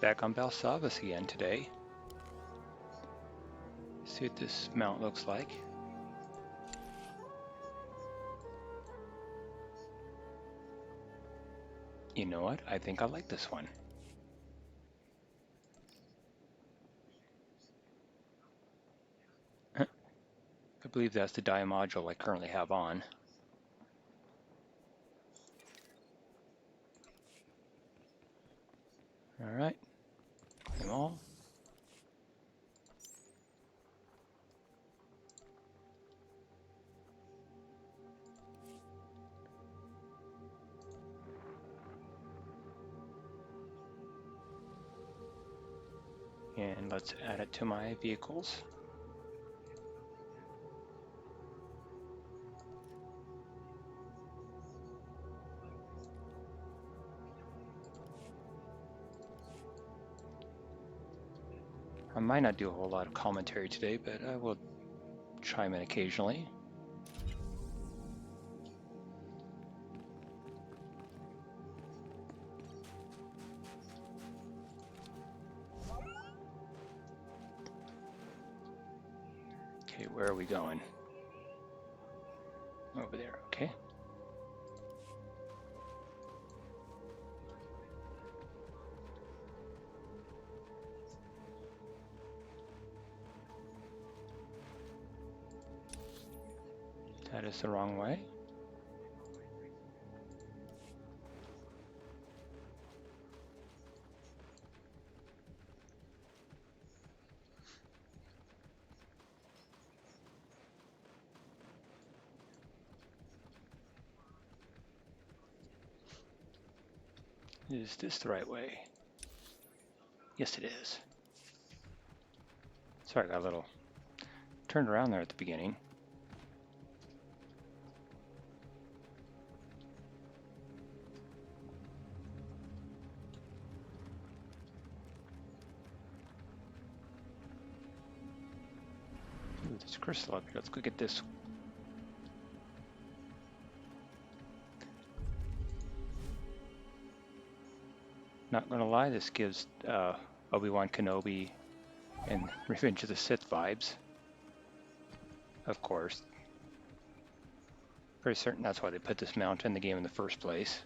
Back on Balsavas again today. See what this mount looks like. You know what? I think I like this one. I believe that's the die module I currently have on. Alright, them all. And let's add it to my vehicles. I might not do a whole lot of commentary today, but I will chime in occasionally. Okay, where are we going? Over there, okay. That is the wrong way. Is this the right way? Yes, it is. Sorry, I got a little turned around there at the beginning. Ooh, there's a crystal up here. Let's go get this. Not gonna lie, this gives Obi-Wan Kenobi and Revenge of the Sith vibes. Of course. Pretty certain that's why they put this mount in the game in the first place.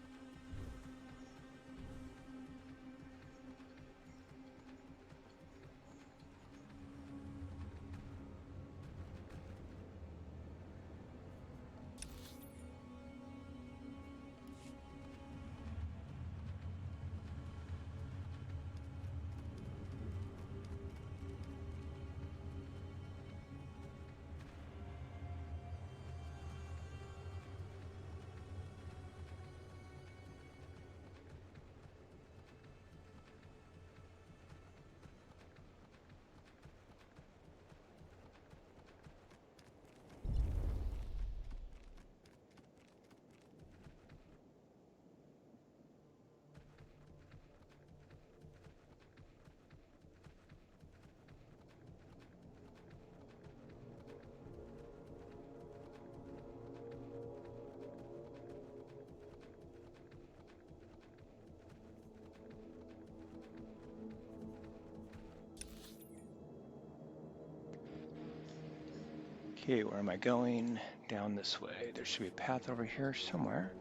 Okay, where am I going? Down this way. There should be a path over here somewhere.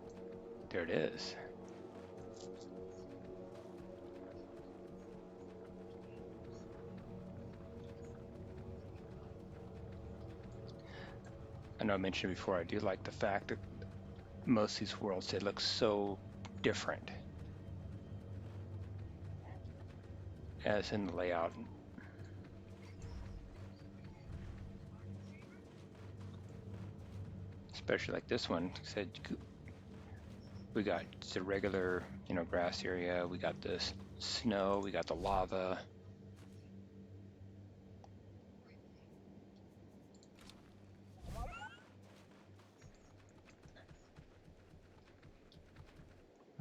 There it is. I know I mentioned before, I do like the fact that most of these worlds, they look so different. As in the layout. Especially like this one, said we got the regular, grass area. We got this snow. We got the lava.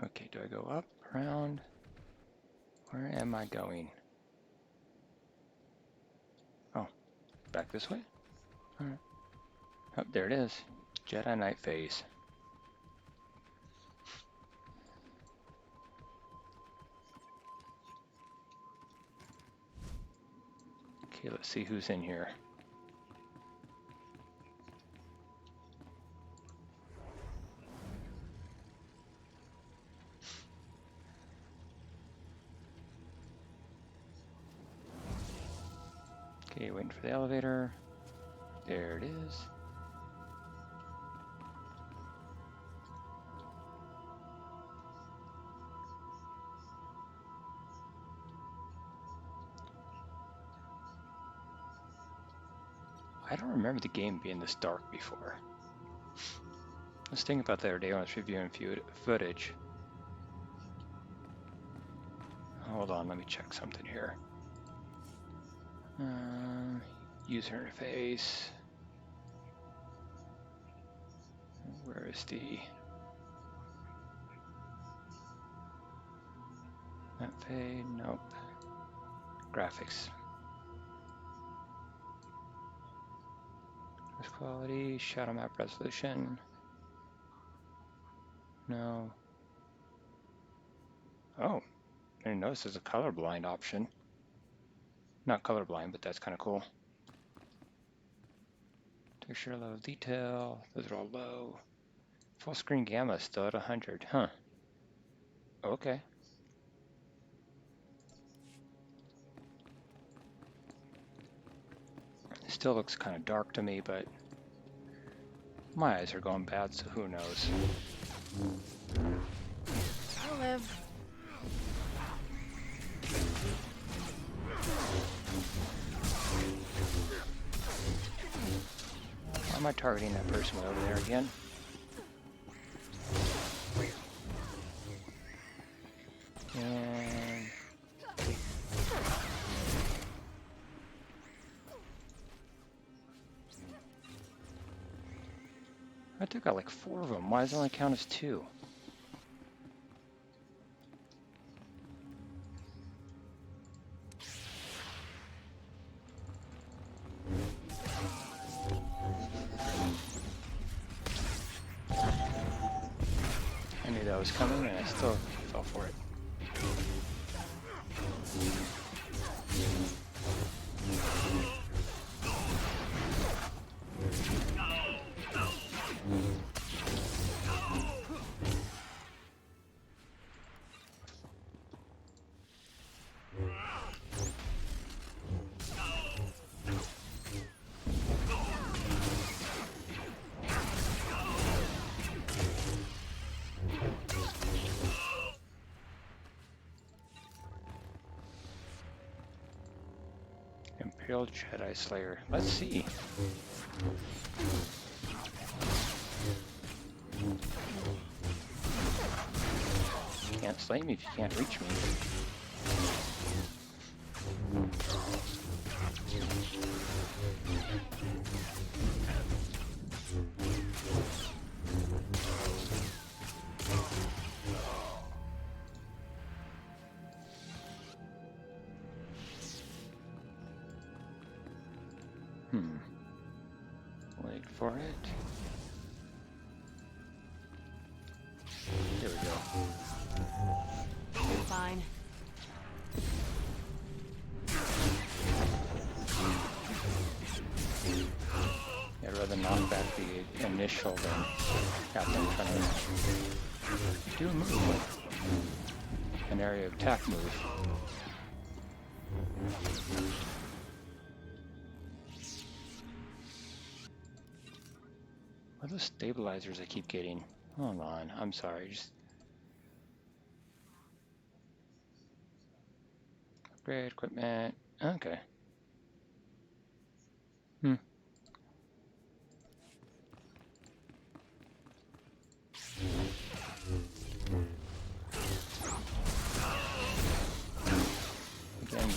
Okay, do I go up, around? Where am I going? Oh, back this way? All right. Oh, there it is. Jedi Knight phase. Okay, let's see who's in here. Okay, waiting for the elevator. There it is. I don't remember the game being this dark before. I was thinking about that the other day when I was reviewing footage. Hold on, let me check something here. User interface. Where is the map fade? Nope. Graphics. Quality, shadow map resolution. No. Oh, I didn't notice there's a colorblind option. Not colorblind, but that's kind of cool. Texture level of detail, those are all low. Full screen gamma still at 100, huh? Okay. It still looks kind of dark to me, but my eyes are going bad, so who knows? I'll live. Why am I targeting that person over there again? And I took out like 4 of them. Why does it only count as 2? I knew that was coming and I still fell for it. Imperial Jedi Slayer. Let's see. You can't slay me if you can't reach me. Wait for it. There we go. Fine. Yeah, I'd rather knock back the initial than have them trying to do a move. An area of attack move. What are those stabilizers I keep getting? Hold on, I'm sorry. Just upgrade equipment. Okay. Again,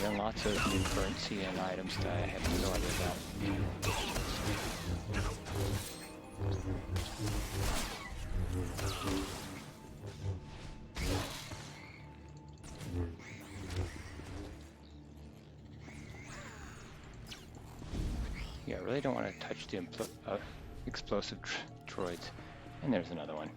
getting lots of new currency and items that I have no idea about. Yeah, I really don't want to touch the explosive droids. And there's another one.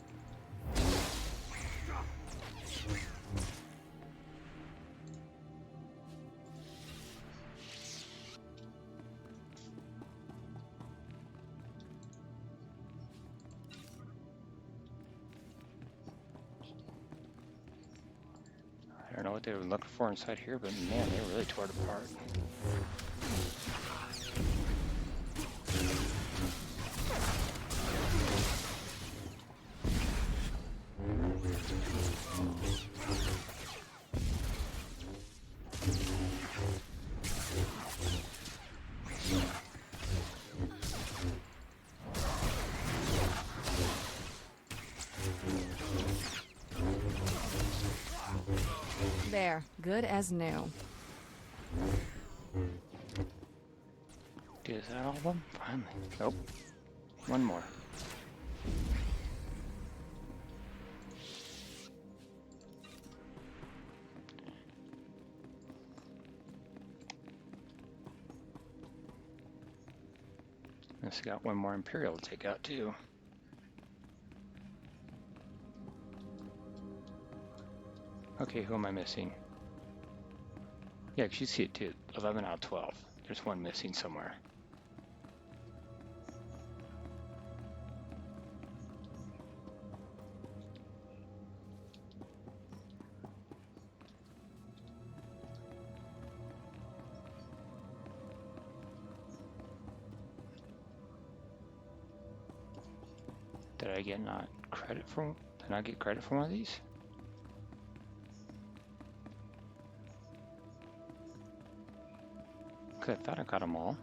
what they were looking for inside here, but man, they really tore it apart. There, good as new. Is that all of them? Finally. Nope. One more. This got one more Imperial to take out too. Okay, who am I missing? Yeah, 'cause you see it too. 11 out of 12. There's one missing somewhere. Did I get not credit for? Did I get credit for one of these? I thought I got them all.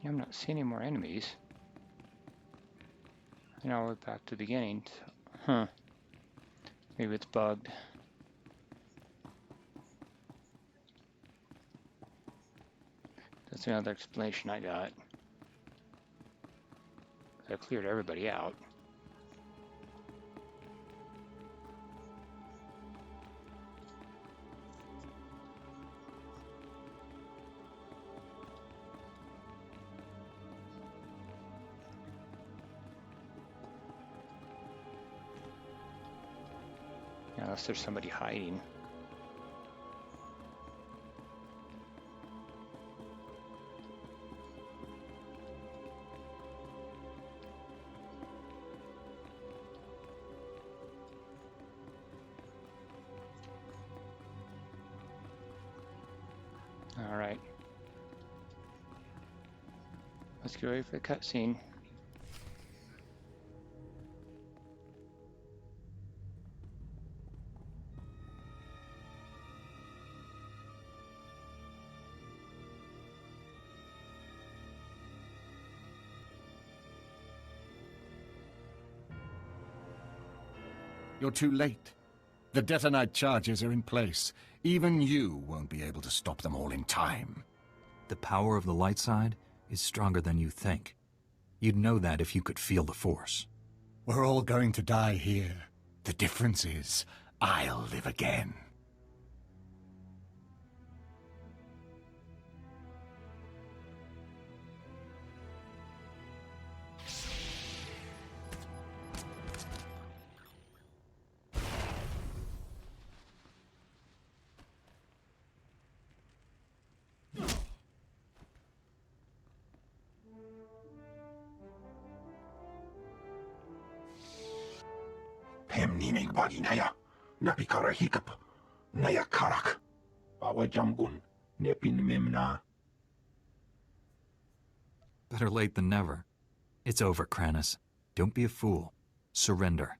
Yeah, I'm not seeing any more enemies. You know, we're back to the beginning. Huh. Maybe it's bugged. That's another explanation I got. I cleared everybody out. Unless there's somebody hiding. All right. Let's get ready for the cutscene. You're too late. The detonite charges are in place. Even you won't be able to stop them all in time. The power of the light side is stronger than you think. You'd know that if you could feel the Force. We're all going to die here. The difference is, I'll live again. Niming bagi naya, napikara hikap, naya karak, bawa jamgun, nepin memna. Better late than never. It's over, Kranis. Don't be a fool. Surrender.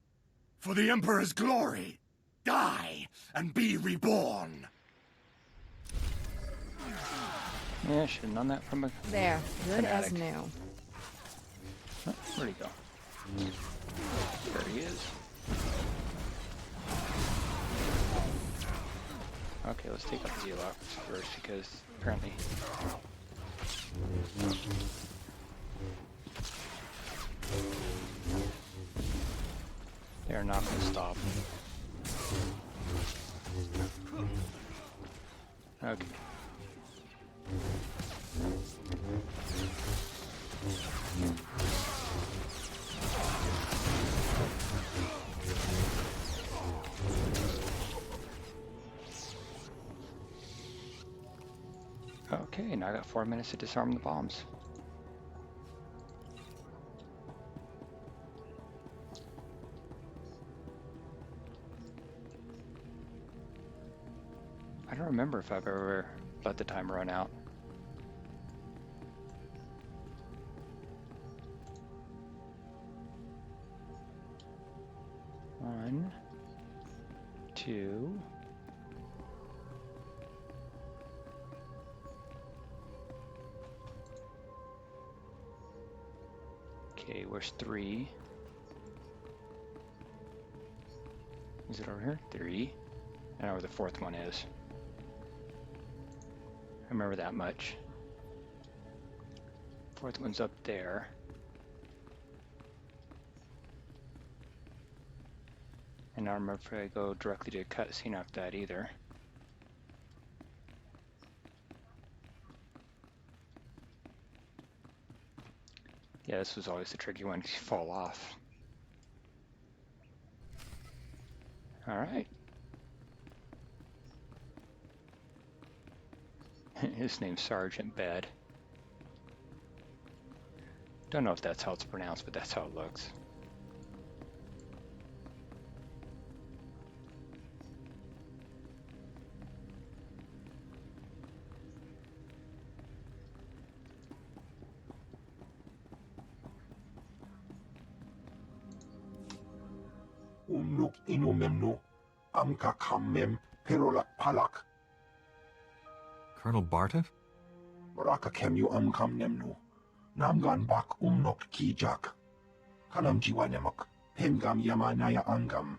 For the Emperor's glory, die and be reborn. Yeah, I should have known that from a There, good fanatic. as new. Oh, where'd he go? There he is. Okay, let's take out the Zealots first because apparently they're not going to stop. Okay. Okay, now I got 4 minutes to disarm the bombs. I don't remember if I've ever let the timer run out. One, two. Okay, where's 3? Is it over here? 3. I don't know where the 4th one is. I remember that much. 4th one's up there. And I don't remember if I go directly to a cutscene after that either. Yeah, this was always the tricky one because you fall off. Alright. His name's Sergeant Bed. Don't know if that's how it's pronounced, but that's how it looks. Umnuk inumemnu, amka kammem, perolak palak, Colonel Bartov? baraka kemyu amkam nemnu, namgan bak umnok kijak, kanam jiwanemok, hemgam yamanaya angam.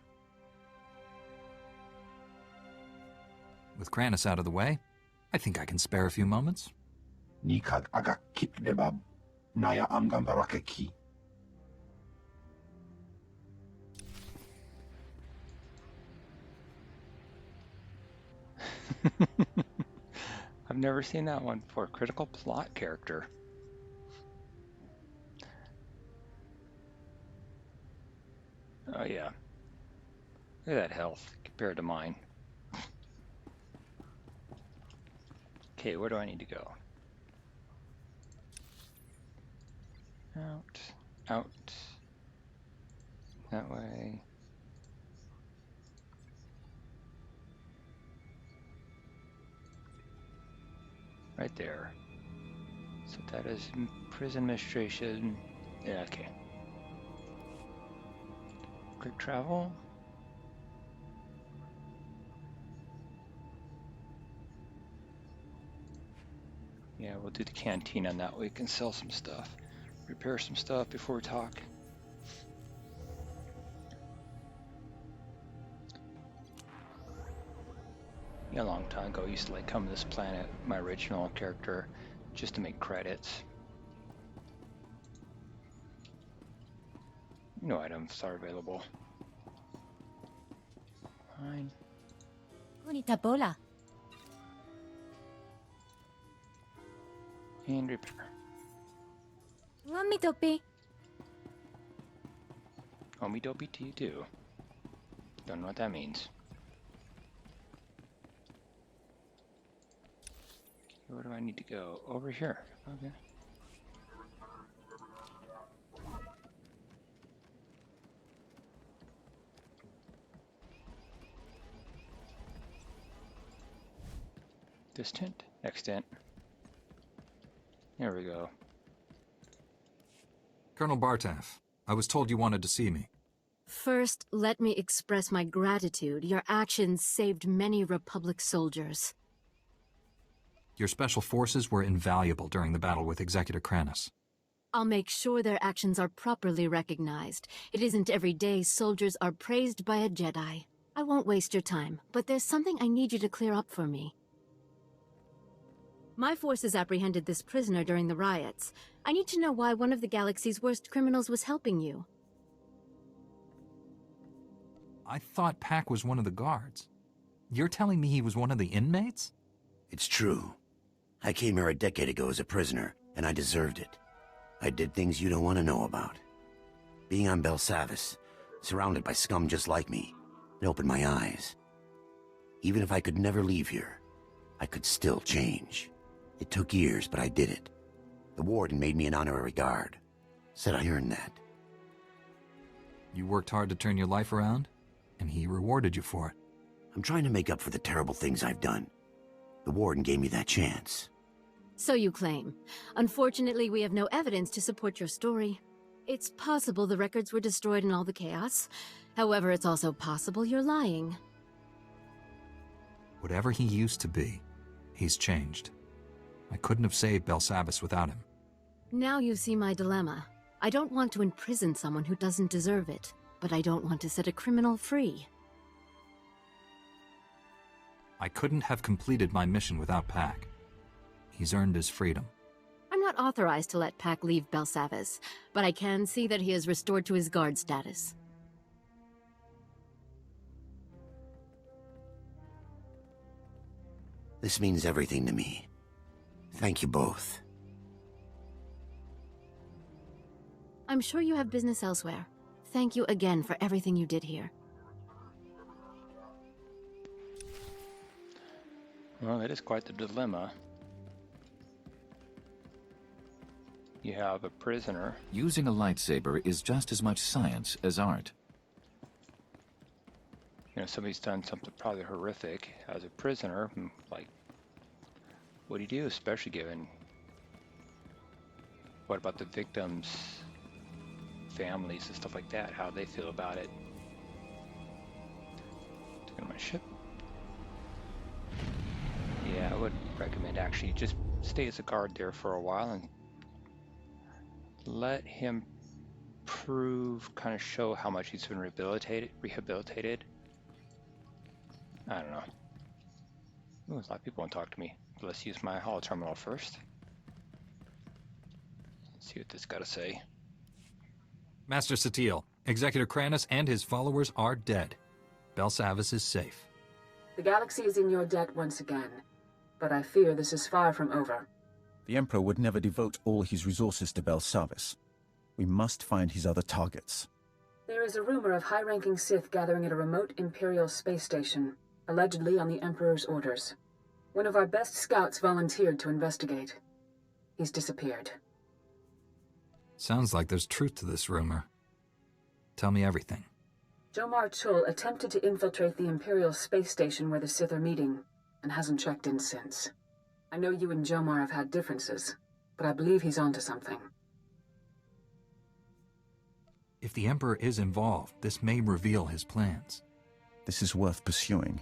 With Kranis out of the way, I think I can spare a few moments. Nikag agak kipnebab, naya amgam barakeki. I've never seen that one before. Critical plot character. Oh yeah. Look at that health compared to mine. Okay, where do I need to go? Out. Out. That way. Right there. So that is prison administration. Yeah, okay. Quick travel. Yeah, we'll do the canteen on that. We can sell some stuff. Repair some stuff before we talk. Yeah, a long time ago, I used to like come to this planet, my original character, just to make credits. No items are available. Fine. Kunitabola. And repair. Wamitopi. Omi dopey to you too. Don't know what that means. Where do I need to go? Over here. Okay. Distant, extant. There we go. Colonel Bartov, I was told you wanted to see me. First, let me express my gratitude. Your actions saved many Republic soldiers. Your special forces were invaluable during the battle with Executor Kranis. I'll make sure their actions are properly recognized. It isn't every day soldiers are praised by a Jedi. I won't waste your time, but there's something I need you to clear up for me. My forces apprehended this prisoner during the riots. I need to know why one of the galaxy's worst criminals was helping you. I thought Pac was one of the guards. You're telling me he was one of the inmates? It's true. I came here a decade ago as a prisoner, and I deserved it. I did things you don't want to know about. Being on Belsavis, surrounded by scum just like me, it opened my eyes. Even if I could never leave here, I could still change. It took years, but I did it. The warden made me an honorary guard. Said I earned that. You worked hard to turn your life around, and he rewarded you for it. I'm trying to make up for the terrible things I've done. The warden gave me that chance. So you claim. Unfortunately, we have no evidence to support your story. It's possible the records were destroyed in all the chaos. However, it's also possible you're lying. Whatever he used to be, he's changed. I couldn't have saved Belsavis without him. Now you see my dilemma. I don't want to imprison someone who doesn't deserve it, but I don't want to set a criminal free. I couldn't have completed my mission without Pac. He's earned his freedom. I'm not authorized to let Pac leave Belsavis, but I can see that he is restored to his guard status. This means everything to me. Thank you both. I'm sure you have business elsewhere. Thank you again for everything you did here. Well, it is quite the dilemma. You have a prisoner. Using a lightsaber is just as much science as art. You know, somebody's done something probably horrific as a prisoner. Like, what do you do, especially given... What about the victims' families and stuff like that? How they feel about it? Taking my ship. Yeah, I would recommend actually just stay as a guard there for a while and let him prove, kind of show how much he's been rehabilitated. I don't know. Ooh, a lot of people want to talk to me. Let's use my holo terminal first. Let's see what this got to say. Master Satele, Executor Kranis and his followers are dead. Belsavis is safe. The galaxy is in your debt once again, but I fear this is far from over. The Emperor would never devote all his resources to Belsavis. We must find his other targets. There is a rumor of high-ranking Sith gathering at a remote Imperial space station, allegedly on the Emperor's orders. One of our best scouts volunteered to investigate. He's disappeared. Sounds like there's truth to this rumor. Tell me everything. Jomar Chul attempted to infiltrate the Imperial space station where the Sith are meeting, and hasn't checked in since. I know you and Jomar have had differences, but I believe he's onto something. If the Emperor is involved, this may reveal his plans. This is worth pursuing.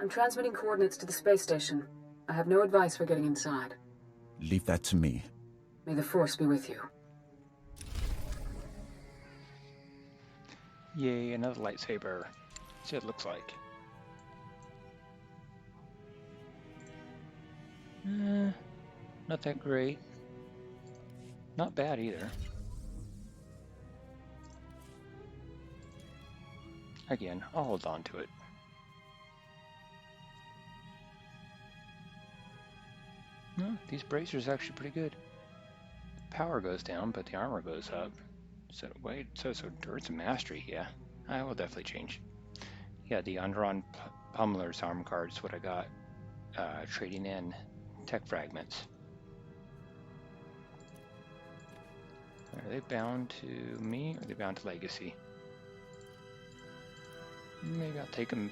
I'm transmitting coordinates to the space station. I have no advice for getting inside. Leave that to me. May the Force be with you. Yay, another lightsaber. See what it looks like. Not that great. Not bad either. Again, I'll hold on to it. No, these bracers are actually pretty good. Power goes down, but the armor goes up. So wait, so endurance and mastery, yeah. I will definitely change. Yeah, the Underon Pummeler's arm card is what I got. Trading in tech fragments. Are they bound to me or are they bound to Legacy? Maybe I'll take them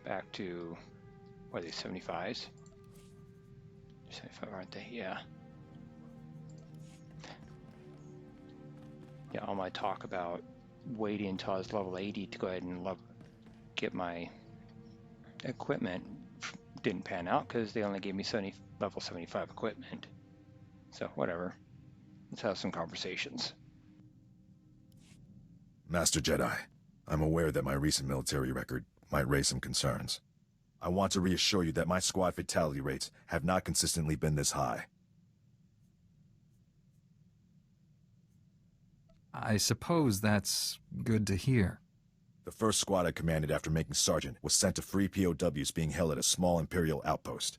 back to, what are they, 75s? 75, aren't they? Yeah. Yeah, all my talk about waiting until I was level 80 to go ahead and get my equipment didn't pan out because they only gave me level 75 equipment. So, whatever. Let's have some conversations. Master Jedi, I'm aware that my recent military record might raise some concerns. I want to reassure you that my squad fatality rates have not consistently been this high. I suppose that's good to hear. The first squad I commanded after making Sergeant was sent to free POWs being held at a small Imperial outpost.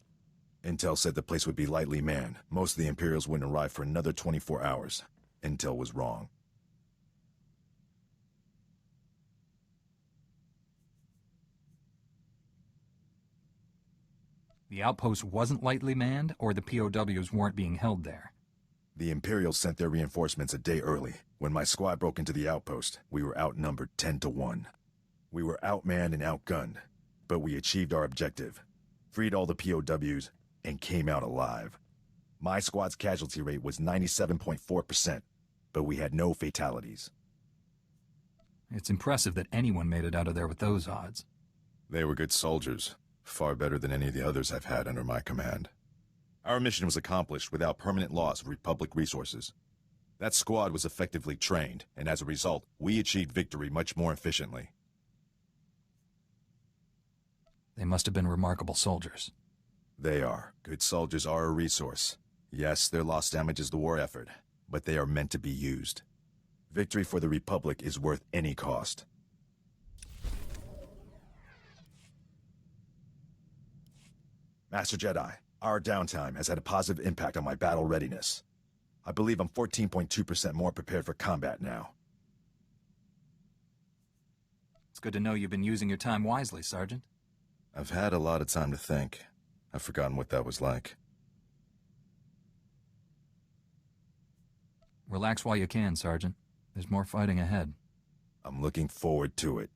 Intel said the place would be lightly manned. Most of the Imperials wouldn't arrive for another 24 hours. Intel was wrong. The outpost wasn't lightly manned, or the POWs weren't being held there? The Imperials sent their reinforcements a day early. When my squad broke into the outpost, we were outnumbered 10-1. We were outmanned and outgunned, but we achieved our objective, freed all the POWs, and came out alive. My squad's casualty rate was 97.4%, but we had no fatalities. It's impressive that anyone made it out of there with those odds. They were good soldiers, far better than any of the others I've had under my command. Our mission was accomplished without permanent loss of Republic resources. That squad was effectively trained, and as a result, we achieved victory much more efficiently. They must have been remarkable soldiers. They are. Good soldiers are a resource. Yes, their loss damages the war effort, but they are meant to be used. Victory for the Republic is worth any cost. Master Jedi, our downtime has had a positive impact on my battle readiness. I believe I'm 14.2% more prepared for combat now. It's good to know you've been using your time wisely, Sergeant. I've had a lot of time to think. I've forgotten what that was like. Relax while you can, Sergeant. There's more fighting ahead. I'm looking forward to it.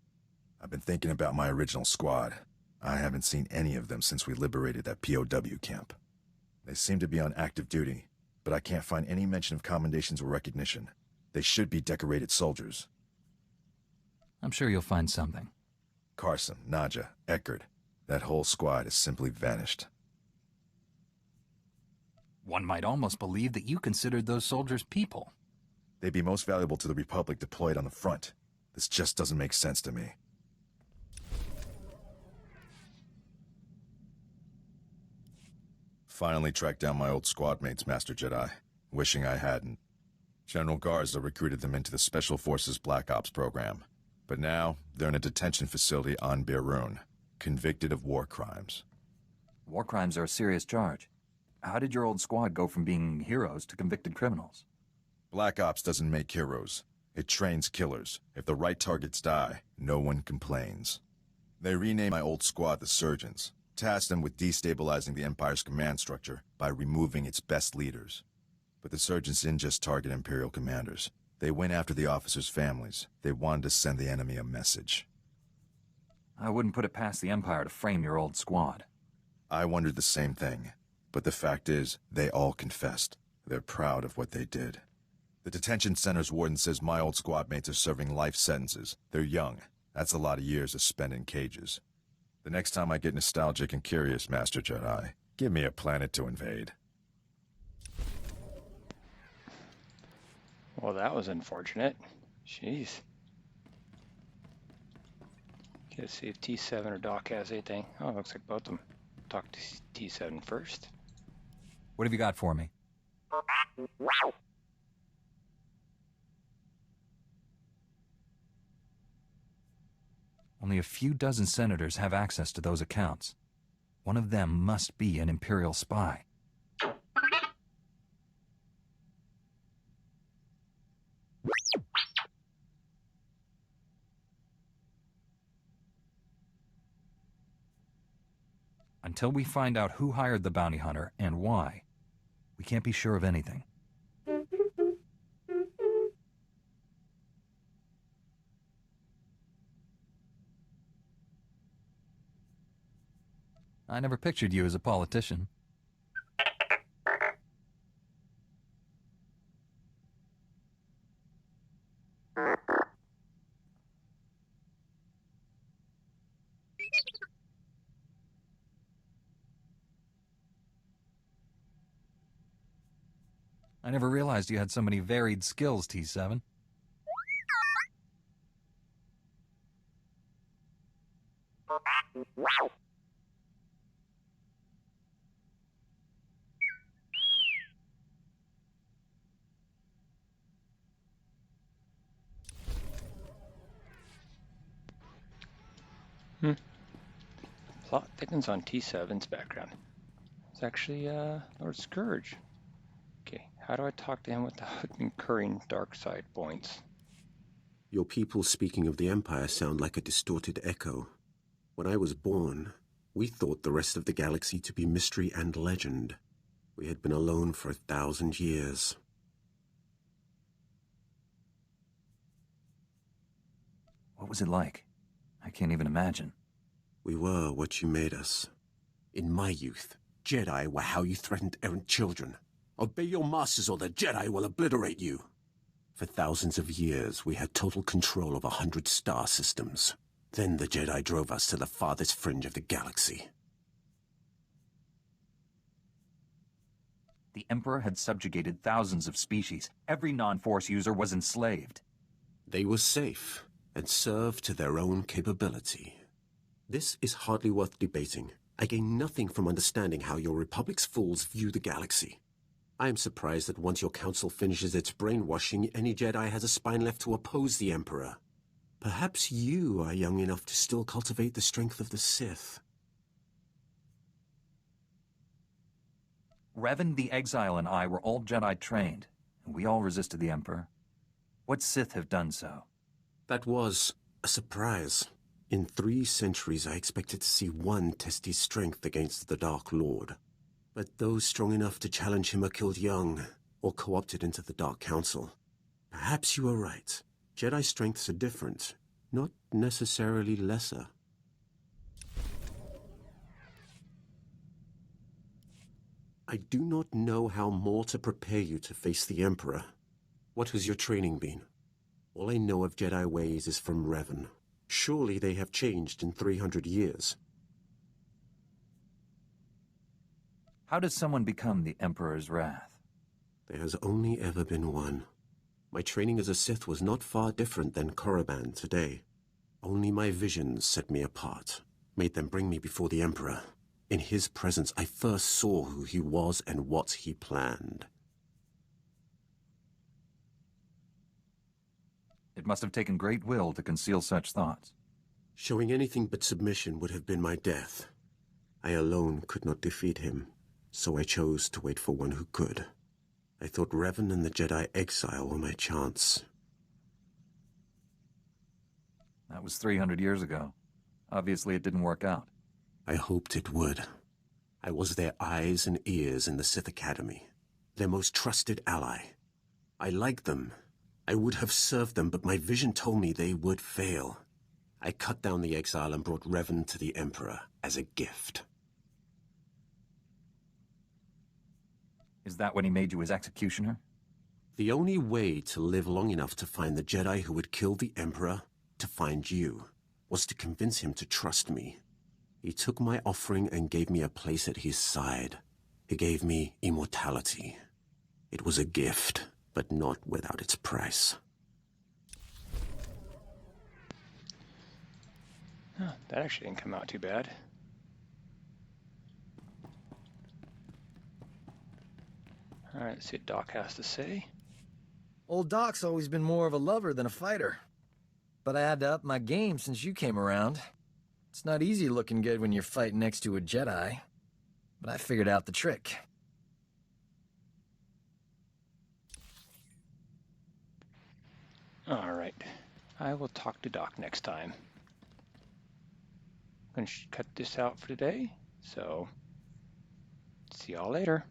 I've been thinking about my original squad. I haven't seen any of them since we liberated that POW camp. They seem to be on active duty, but I can't find any mention of commendations or recognition. They should be decorated soldiers. I'm sure you'll find something. Carson, Nadja, Eckert, that whole squad has simply vanished. One might almost believe that you considered those soldiers people. They'd be most valuable to the Republic deployed on the front. This just doesn't make sense to me. Finally tracked down my old squad mates, Master Jedi. Wishing I hadn't. General Garza recruited them into the Special Forces Black Ops program. But now, they're in a detention facility on Beirun, convicted of war crimes. War crimes are a serious charge. How did your old squad go from being heroes to convicted criminals? Black Ops doesn't make heroes. It trains killers. If the right targets die, no one complains. They renamed my old squad the Surgeons, tasked them with destabilizing the Empire's command structure by removing its best leaders. But the Surgeons didn't just target Imperial commanders. They went after the officers' families. They wanted to send the enemy a message. I wouldn't put it past the Empire to frame your old squad. I wondered the same thing. But the fact is, they all confessed. They're proud of what they did. The detention center's warden says my old squad mates are serving life sentences. They're young. That's a lot of years to spend in cages. The next time I get nostalgic and curious, Master Jedi, give me a planet to invade. Well, that was unfortunate. Jeez. Let's see if T7 or Doc has anything. Oh, it looks like both of them. Talk to T7 first. What have you got for me? Only a few dozen senators have access to those accounts. One of them must be an Imperial spy. Until we find out who hired the bounty hunter and why, we can't be sure of anything. I never pictured you as a politician. I never realized you had so many varied skills, T7. Plot thickens on T7's background. It's actually Lord Scourge. Okay, how do I talk to him without incurring dark side points? Your people speaking of the Empire sound like a distorted echo. When I was born, We thought the rest of the galaxy to be mystery and legend. We had been alone for 1,000 years. What was it like? I can't even imagine. We were what you made us. In my youth, Jedi were how you threatened errant children. Obey your masters or the Jedi will obliterate you. For thousands of years, we had total control of 100 star systems. Then the Jedi drove us to the farthest fringe of the galaxy. The Emperor had subjugated thousands of species. Every non-Force user was enslaved. They were safe and served to their own capability. This is hardly worth debating. I gain nothing from understanding how your Republic's fools view the galaxy. I am surprised that once your council finishes its brainwashing, any Jedi has a spine left to oppose the Emperor. Perhaps you are young enough to still cultivate the strength of the Sith. Revan the Exile and I were all Jedi trained, and we all resisted the Emperor. What Sith have done so? That was a surprise. In 3 centuries, I expected to see one test his strength against the Dark Lord. But those strong enough to challenge him are killed young, or co-opted into the Dark Council. Perhaps you are right. Jedi strengths are different, not necessarily lesser. I do not know how more to prepare you to face the Emperor. What has your training been? All I know of Jedi ways is from Revan. Surely they have changed in 300 years. How does someone become the Emperor's wrath? There has only ever been one. My training as a Sith was not far different than Korriban today. Only my visions set me apart, made them bring me before the Emperor. In his presence, I first saw who he was and what he planned. It must have taken great will to conceal such thoughts. Showing anything but submission would have been my death. I alone could not defeat him, so I chose to wait for one who could. I thought Revan and the Jedi Exile were my chance. That was 300 years ago. Obviously it didn't work out. I hoped it would. I was their eyes and ears in the Sith Academy, their most trusted ally. I liked them. I would have served them, but my vision told me they would fail. I cut down the Exile and brought Revan to the Emperor as a gift. Is that when he made you his executioner? The only way to live long enough to find the Jedi who would kill the Emperor, to find you, was to convince him to trust me. He took my offering and gave me a place at his side. He gave me immortality. It was a gift, but not without its price. Huh, that actually didn't come out too bad. Alright, let's see what Doc has to say. Old Doc's always been more of a lover than a fighter. But I had to up my game since you came around. It's not easy looking good when you're fighting next to a Jedi. But I figured out the trick. Alright, I will talk to Doc next time. I'm going to cut this out for today, so see y'all later.